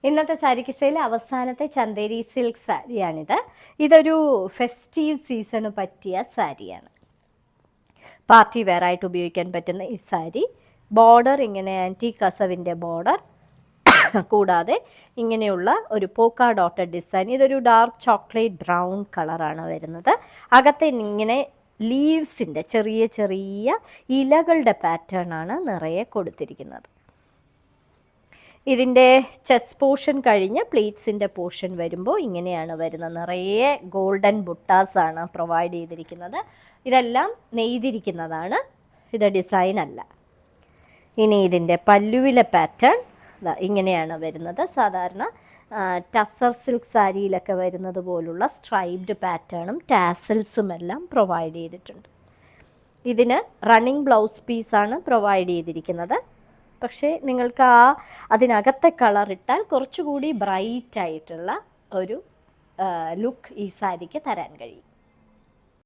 ഇന്നത്തെ സാരി കിസയിലെ അവസാനത്തെ ചന്ദേരി സിൽക്ക് സാരിയാണിത്. ഇതൊരു ഫെസ്റ്റീവ് സീസണ് പറ്റിയ സാരിയാണ്. പാർട്ടി വെയർ ആയിട്ട് ഉപയോഗിക്കാൻ പറ്റുന്ന ഈ സാരി ബോർഡർ ഇങ്ങനെ ആൻറ്റി കസവിൻ്റെ ബോർഡർ, കൂടാതെ ഇങ്ങനെയുള്ള ഒരു പോക്ക ഡോട്ടഡ് ഡിസൈൻ. ഇതൊരു ഡാർക്ക് ചോക്ലേറ്റ് ബ്രൗൺ കളറാണ് വരുന്നത്. അകത്തെ ഇങ്ങനെ ലീവ്സിൻ്റെ ചെറിയ ചെറിയ ഇലകളുടെ പാറ്റേൺ ആണ് നിറയെ കൊടുത്തിരിക്കുന്നത്. ഇതിൻ്റെ ചെസ്റ്റ് പോർഷൻ കഴിഞ്ഞ് പ്ലീറ്റ്സിൻ്റെ പോർഷൻ വരുമ്പോൾ ഇങ്ങനെയാണ് വരുന്നത്. നിറയെ ഗോൾഡൻ ബുട്ടാസാണ് പ്രൊവൈഡ് ചെയ്തിരിക്കുന്നത്. ഇതെല്ലാം നെയ്തിരിക്കുന്നതാണ്, ഇത് ഡിസൈൻ അല്ല. ഇനി ഇതിൻ്റെ പല്ലുവിലെ പാറ്റേൺ ഇങ്ങനെയാണ് വരുന്നത്. സാധാരണ ടസർ സിൽക്ക് സാരിയിലൊക്കെ വരുന്നത് പോലുള്ള സ്ട്രൈപ്ഡ് പാറ്റേണും ടാസൽസും എല്ലാം പ്രൊവൈഡ് ചെയ്തിട്ടുണ്ട്. ഇതിന് റണ്ണിങ് ബ്ലൗസ് പീസാണ് പ്രൊവൈഡ് ചെയ്തിരിക്കുന്നത്. പക്ഷേ നിങ്ങൾക്ക് അതിനകത്തെ കളർ ഇട്ടാൽ കുറച്ചുകൂടി ബ്രൈറ്റ് ആയിട്ടുള്ള ഒരു ലുക്ക് ഈ സാരിക്ക് തരാൻ കഴിയും.